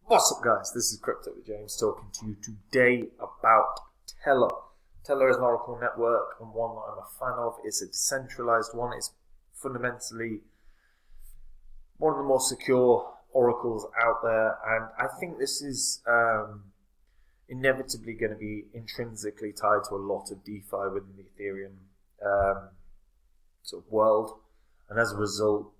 What's up, guys? This is Crypto with James talking to you today about Tellor. Tellor is an Oracle network and one that I'm a fan of. It's a decentralized one. It's fundamentally one of the more secure oracles out there, and I think this is inevitably going to be intrinsically tied to a lot of DeFi within the Ethereum sort of world, and as a result,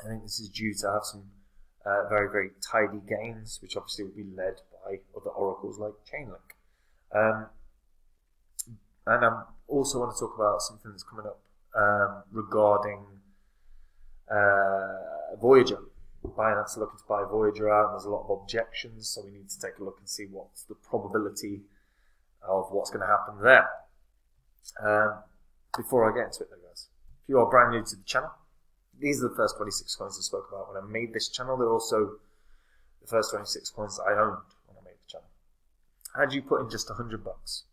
I think this is due to have some very, very tidy gains, which obviously will be led by other oracles like Chainlink. And I also want to talk about something that's coming up regarding Voyager. Binance are looking to buy Voyager out, and there's a lot of objections, so we need to take a look and see what's the probability of what's going to happen there. Before I get into it though, guys, if you are brand new to the channel, these are the first 26 coins I spoke about when I made this channel. They're also the first 26 coins that I owned when I made the channel. Had you put in just $100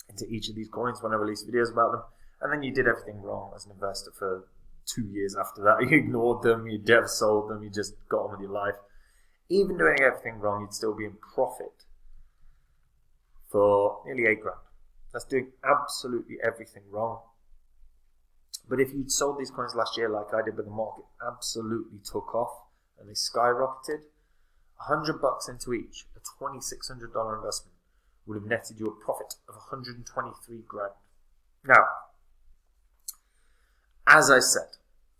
into each of these coins when I released videos about them, and then you did everything wrong as an investor for 2 years after that, you ignored them, you never sold them, you just got on with your life, even doing everything wrong, you'd still be in profit for nearly $8 grand. That's doing absolutely everything wrong. But if you'd sold these coins last year like I did, but the market absolutely took off and they skyrocketed, $100 into each, a $2,600 investment, would have netted you a profit of 123 grand. Now, as I said,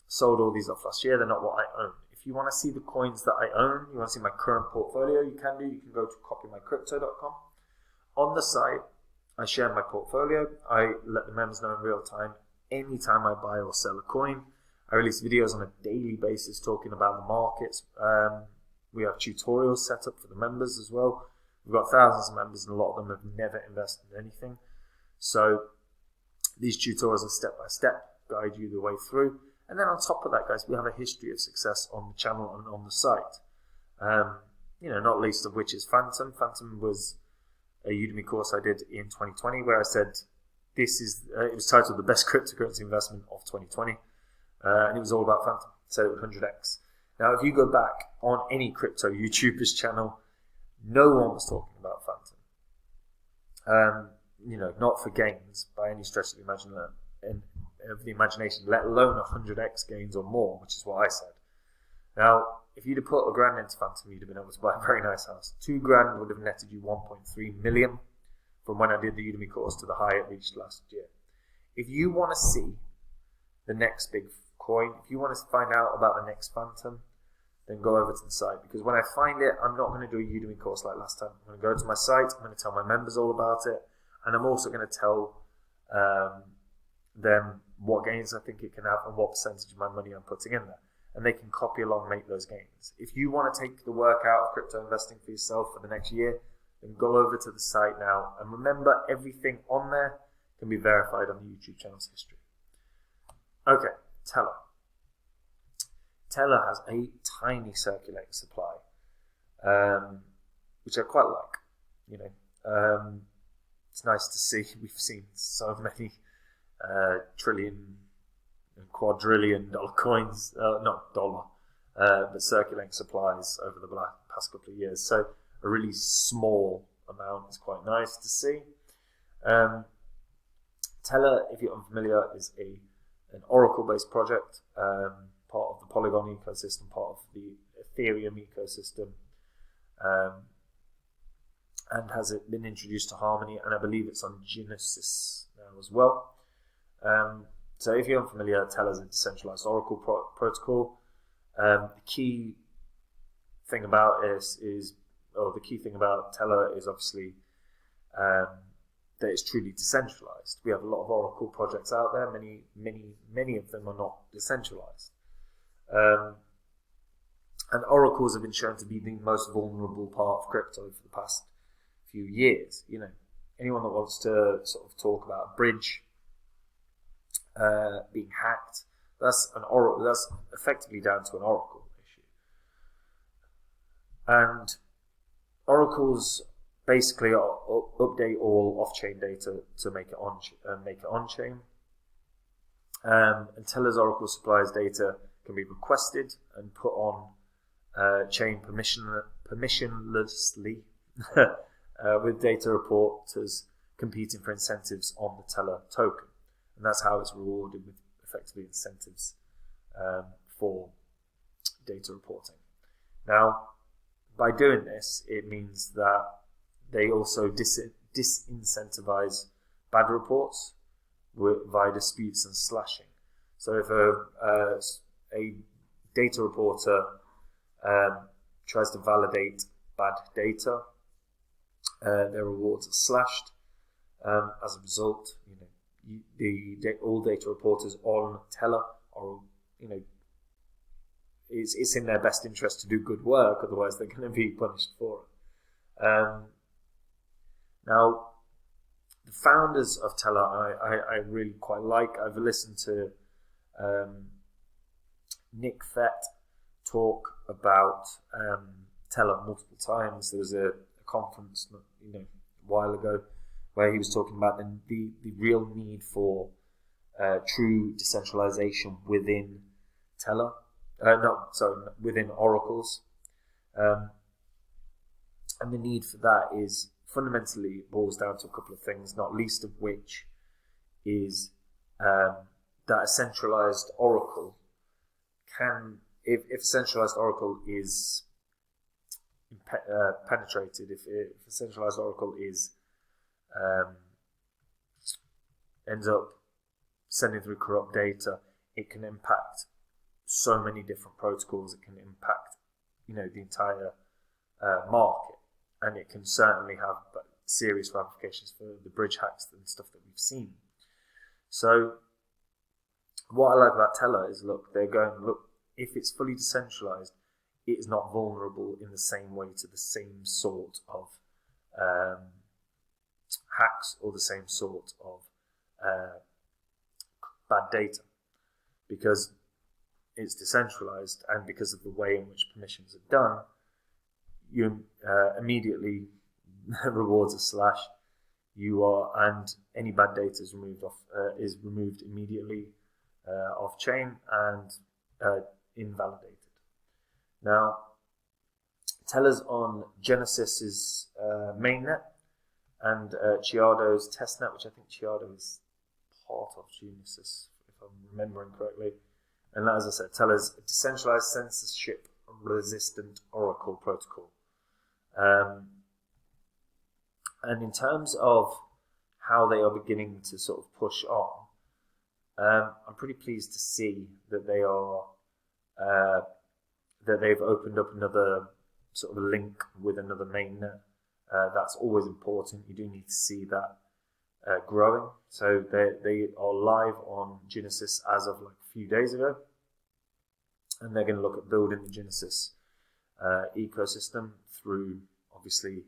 sold all these off last year. They're not what I own. If you want to see the coins that I own, you want to see my current portfolio, you can do. You can go to copymycrypto.com. On the site, I share my portfolio. I let the members know in real time anytime I buy or sell a coin. I release videos on a daily basis talking about the markets. We have tutorials set up for the members as well. We've got thousands of members, and a lot of them have never invested in anything. So these tutorials are step by step, guide you the way through. And then on top of that, guys, we have a history of success on the channel and on the site. Not least of which is Phantom. Phantom was a Udemy course I did in 2020 where I said it was titled The Best Cryptocurrency Investment of 2020. And it was all about Phantom. So it would 100x. Now, if you go back on any crypto YouTuber's channel, no one was talking about Phantom. Not for gains by any stretch of the imagination, let alone 100x gains or more, which is what I said. Now, if you'd have put $1 grand into Phantom, you'd have been able to buy a very nice house. $2 grand would have netted you 1.3 million from when I did the Udemy course to the high it reached last year. If you want to see the next big coin, if you want to find out about the next Phantom, then go over to the site, because when I find it, I'm not going to do a Udemy course like last time. I'm going to go to my site, I'm going to tell my members all about it, and I'm also going to tell them what gains I think it can have and what percentage of my money I'm putting in there. And they can copy along, make those gains. If you want to take the work out of crypto investing for yourself for the next year, then go over to the site now. And remember, everything on there can be verified on the YouTube channel's history. Okay, Tellor. Tellor has a tiny circulating supply, which I quite like. It's nice to see. We've seen so many trillion and quadrillion dollar coins, not dollar, but circulating supplies over the past couple of years. So a really small amount is quite nice to see. Tellor, if you're unfamiliar, is an Oracle-based project, part of the Polygon ecosystem, part of the Ethereum ecosystem, and has it been introduced to Harmony, and I believe it's on Genesis now as well. So if you're unfamiliar, Tellor is a decentralized Oracle protocol. The key thing about Tellor is obviously that it's truly decentralized. We have a lot of Oracle projects out there. Many of them are not decentralized. And oracles have been shown to be the most vulnerable part of crypto for the past few years. Anyone that wants to sort of talk about a bridge being hacked, that's effectively down to an oracle issue. And oracles basically update all off-chain data to make it on-chain. And Tellor's oracle supplies data can be requested and put on chain permissionlessly with data reporters competing for incentives on the Tellor token. And that's how it's rewarded with effectively incentives for data reporting. Now, by doing this, it means that they also disincentivize bad reports via disputes and slashing. So if a data reporter tries to validate bad data, their rewards are slashed. As a result, all data reporters on Tellor are, it's in their best interest to do good work, otherwise they're going to be punished for it. Now, the founders of Tellor, I really quite like. I've listened to Nick Fett talk about Tellor multiple times. There was a conference, a while ago, where he was talking about the real need for true decentralization within Tellor. Within oracles. And the need for that is fundamentally boils down to a couple of things, not least of which is that a centralized oracle can, if a centralized oracle is penetrated, if a centralized oracle is ends up sending through corrupt data, it can impact so many different protocols. It can impact, the entire market, and it can certainly have serious ramifications for the bridge hacks and stuff that we've seen. So, what I like about Tellor is, they're going, if it's fully decentralized, it is not vulnerable in the same way to the same sort of hacks or the same sort of bad data, because it's decentralized, and because of the way in which permissions are done, you immediately rewards are slashed. And any bad data is removed immediately off chain and invalidated. Now, Tellor's on Genesis's mainnet and Chiado's testnet, which I think Chiado is part of Genesis, if I'm remembering correctly. And as I said, Tellor's a decentralized, censorship-resistant Oracle protocol. And in terms of how they are beginning to sort of push on, I'm pretty pleased to see that they are that they've opened up another sort of link with another mainnet. That's always important. You do need to see that growing. So they are live on Genesis as of a few days ago, and they're going to look at building the Genesis ecosystem through, obviously,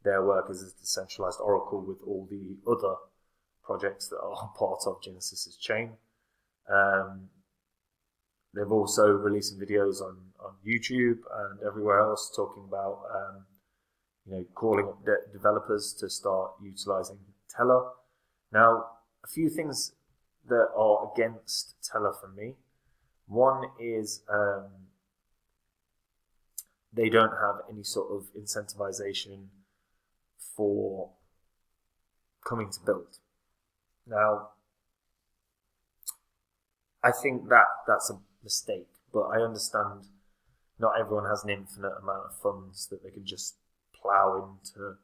their work as a decentralized oracle with all the other projects that are part of Genesis's chain. They've also releasing videos on YouTube and everywhere else talking about calling up developers to start utilizing Tellor. Now, a few things that are against Tellor for me. One is they don't have any sort of incentivization for coming to build. Now, I think that's a mistake, but I understand not everyone has an infinite amount of funds that they can just plow into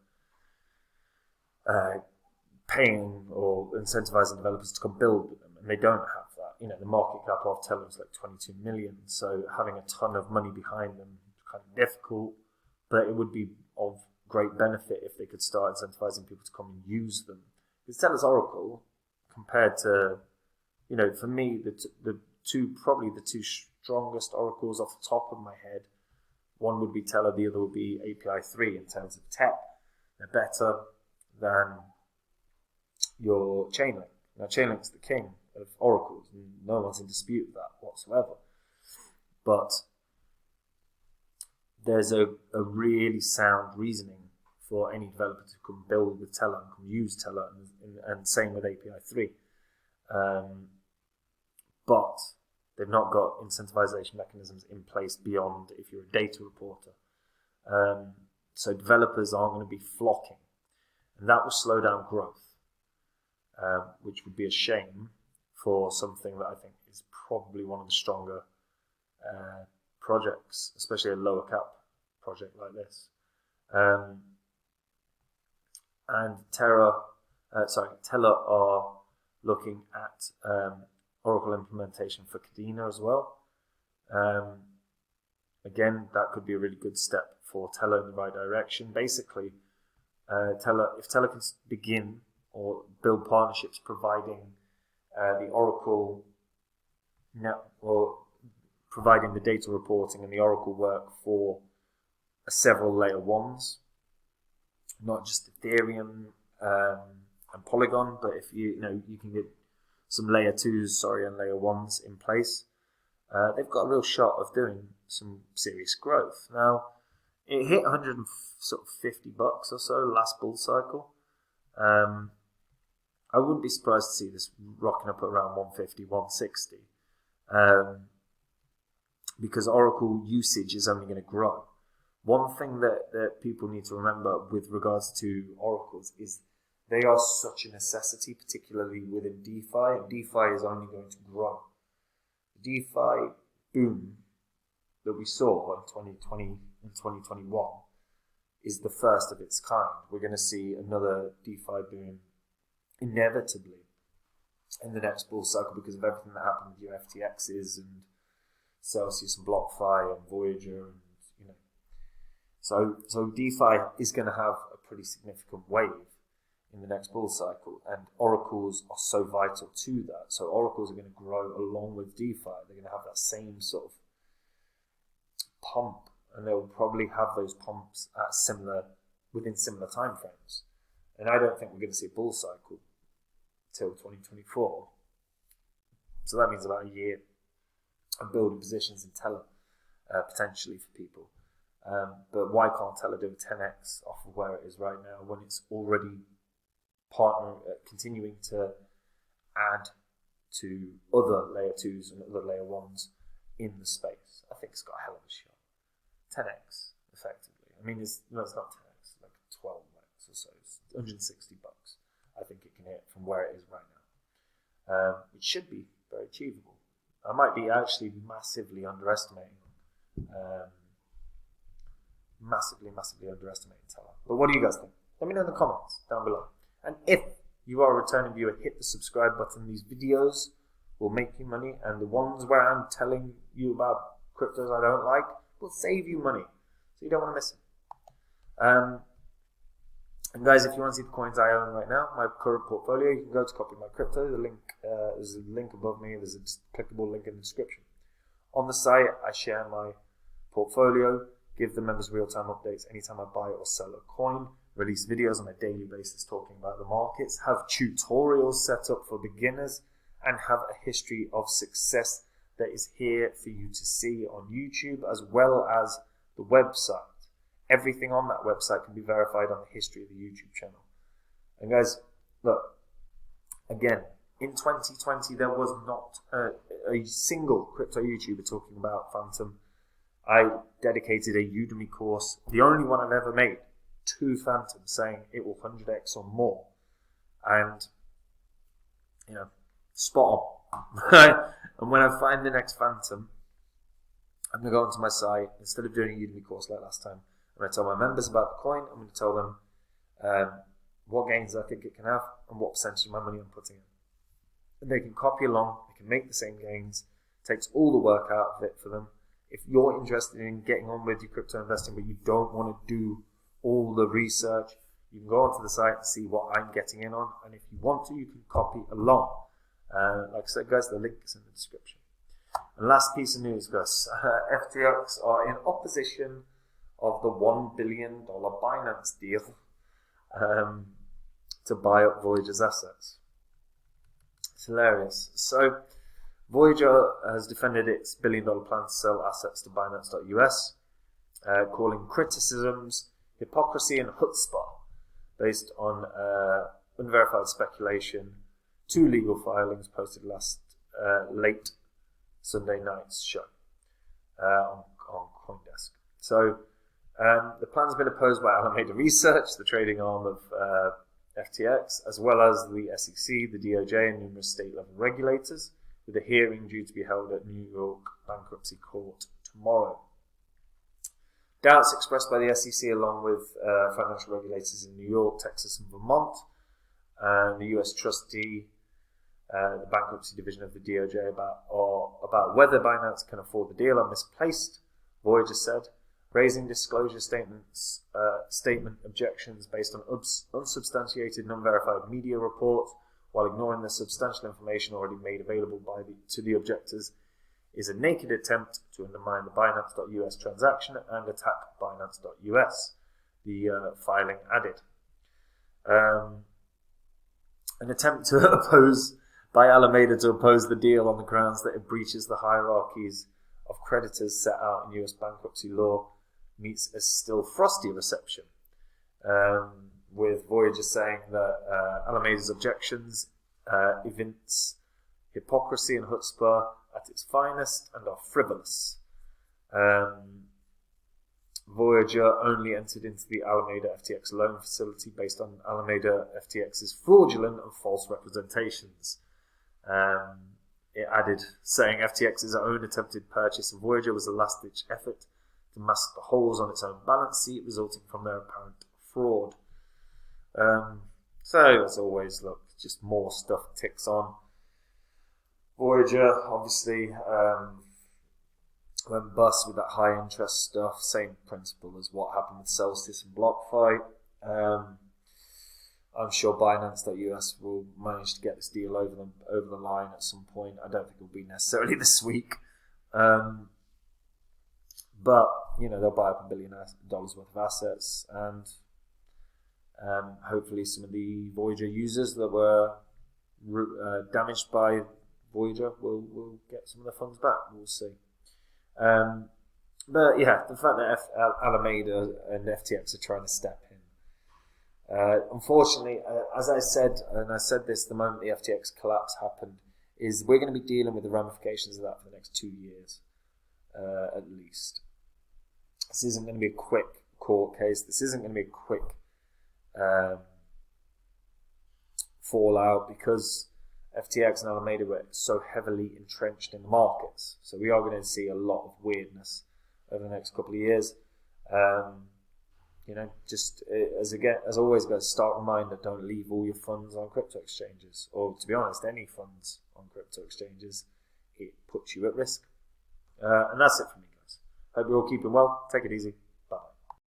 paying or incentivizing developers to come build with them, and they don't have that. The market cap of Tellor is 22 million, so having a ton of money behind them is kind of difficult, but it would be of great benefit if they could start incentivizing people to come and use them. Because Tellor's Oracle, compared to, for me, the two strongest oracles off the top of my head, one would be Tellor, the other would be API 3 in terms of tech. They're better than your Chainlink. Now, Chainlink's the king of oracles, and no one's in dispute with that whatsoever. But there's a really sound reasoning for any developer to come build with Tellor and come use Tellor, and same with API 3. But They've not got incentivization mechanisms in place beyond if you're a data reporter. So developers aren't going to be flocking, and that will slow down growth, which would be a shame for something that I think is probably one of the stronger projects, especially a lower cap project like this. And Tellor are looking at Oracle implementation for Cadena as well. Again, that could be a really good step for Tellor in the right direction. Basically, if Tellor can begin or build partnerships providing the Oracle or providing the data reporting and the Oracle work for several layer ones, not just Ethereum and Polygon, but if you can get some layer 2s, and layer 1s in place, they've got a real shot of doing some serious growth. Now, it hit $150 or so last bull cycle. I wouldn't be surprised to see this rocking up at around 150, 160, because Oracle usage is only going to grow. One thing that people need to remember with regards to oracles is they are such a necessity, particularly within DeFi, and DeFi is only going to grow. The DeFi boom that we saw in 2020 and 2021 is the first of its kind. We're going to see another DeFi boom inevitably in the next bull cycle because of everything that happened with your FTXs and Celsius and BlockFi and Voyager, and so DeFi is going to have a pretty significant wave in the next bull cycle, and oracles are so vital to that. So oracles are going to grow along with DeFi. They're going to have that same sort of pump, and they'll probably have those pumps at within similar time frames. And I don't think we're going to see a bull cycle till 2024. So that means about a year of building positions in Tellor, potentially for people. But why can't Tellor do a 10x off of where it is right now when it's already continuing to add to other layer 2s and other layer 1s in the space? I think it's got a hell of a shot. 10x, effectively. I mean, it's not 10x, like 12x or so. It's $160. I think it can hit from where it is right now. It should be very achievable. I might be actually massively underestimating Tellor. But what do you guys think? Let me know in the comments down below. And if you are a returning viewer, hit the subscribe button. These videos will make you money, and the ones where I'm telling you about cryptos I don't like will save you money, so you don't want to miss it. And guys, if you want to see the coins I own right now, my current portfolio, you can go to Copy My Crypto. The link there's a link above me. There's a clickable link in the description. On the site, I share my portfolio, give the members real-time updates anytime I buy or sell a coin, release videos on a daily basis talking about the markets, have tutorials set up for beginners, and have a history of success that is here for you to see on YouTube, as well as the website. Everything on that website can be verified on the history of the YouTube channel. And guys, look, again, in 2020 there was not a single crypto YouTuber talking about Phantom. I dedicated a Udemy course, the only one I've ever made, to Phantom, saying it will 100x or more. And, spot on. And when I find the next Phantom, I'm going to go onto my site. Instead of doing a Udemy course like last time, I'm going to tell my members about the coin. I'm going to tell them what gains I think it can have and what percentage of my money I'm putting in. And they can copy along. They can make the same gains. It takes all the work out of it for them. If you're interested in getting on with your crypto investing, but you don't want to do all the research, you can go onto the site and see what I'm getting in on. And if you want to, you can copy along. Like I said, guys, the link is in the description. And last piece of news, guys. FTX are in opposition of the $1 billion Binance deal to buy up Voyager's assets. It's hilarious. So, Voyager has defended its $1 billion plan to sell assets to Binance.us, calling criticisms hypocrisy and chutzpah based on unverified speculation, 2 legal filings posted late Sunday night's show on CoinDesk. So the plan's been opposed by Alameda Research, the trading arm of FTX, as well as the SEC, the DOJ, and numerous state-level regulators, with a hearing due to be held at New York Bankruptcy Court tomorrow. Doubts expressed by the SEC along with financial regulators in New York, Texas, and Vermont, and the US trustee, the bankruptcy division of the DOJ, about whether Binance can afford the deal are misplaced, Voyager said, raising disclosure statement objections based on unsubstantiated, non-verified media reports, while ignoring the substantial information already made available to the objectors, is a naked attempt to undermine the Binance.us transaction and attack Binance.us, the filing added. An attempt by Alameda to oppose the deal on the grounds that it breaches the hierarchies of creditors set out in US bankruptcy law meets a still frosty reception, with Voyager saying that Alameda's objections evince hypocrisy and chutzpah at its finest and are frivolous. Voyager only entered into the Alameda FTX loan facility based on Alameda FTX's fraudulent and false representations. It added, saying FTX's own attempted purchase of Voyager was a last-ditch effort to mask the holes on its own balance sheet resulting from their apparent fraud. So, as always, look, just more stuff ticks on. Voyager, obviously, went bust with that high-interest stuff. Same principle as what happened with Celsius and BlockFi. I'm sure Binance.us will manage to get this deal over the line at some point. I don't think it will be necessarily this week. But, they'll buy up $1 billion worth of assets, and hopefully some of the Voyager users that were damaged by Voyager will get some of the funds back. We'll see. But yeah, the fact that Alameda and FTX are trying to step in. Unfortunately, as I said, and I said this the moment the FTX collapse happened, is we're going to be dealing with the ramifications of that for the next 2 years, at least. This isn't going to be a quick court case. This isn't going to be a quick fallout, because FTX and Alameda were so heavily entrenched in the markets. So we are going to see a lot of weirdness over the next couple of years. Just as always, guys, start reminder: don't leave all your funds on crypto exchanges, or to be honest, any funds on crypto exchanges. It puts you at risk. And that's it for me, guys. Hope you're all keeping well. Take it easy.